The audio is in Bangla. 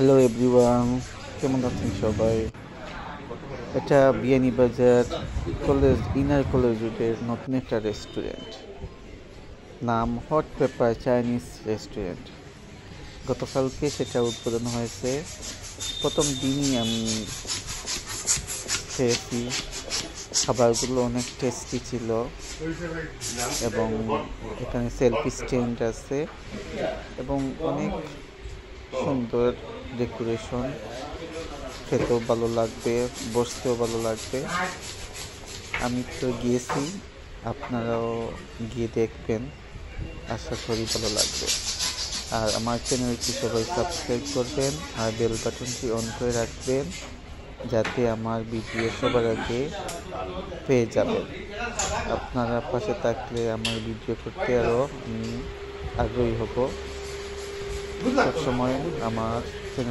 হ্যালো এভরিওয়ান, কেমন আছেন সবাই? এটা বিয়ানীবাজার ইনার কলেজ রোডের নতুন একটা রেস্টুরেন্ট, নাম হট পেপার চাইনিজ রেস্টুরেন্ট। গতকালকে সেটা উদ্বোধন হয়েছে। প্রথম দিনই আমি খেয়েছি, খাবারগুলো অনেক টেস্টি ছিল এবং এখানে সেলফি স্ট্যান্ড আছে এবং অনেক সুন্দর ডেকোরেশন। খেতেও ভালো লাগবে, বসতেও ভালো লাগবে। আমি তো গিয়েছি, আপনারাও গিয়ে দেখবেন, আশা করি ভালো লাগবে। আর আমার চ্যানেলটি সবাই সাবস্ক্রাইব করবেন আর বেল বাটনটি অন করে রাখবেন, যাতে আমার ভিডিও সবার আগে পেয়ে যাবেন। আপনারা পাশে থাকলে আমার ভিডিও করতে আরও আগ্রহী হব। সবসময় আমার চ্যানেল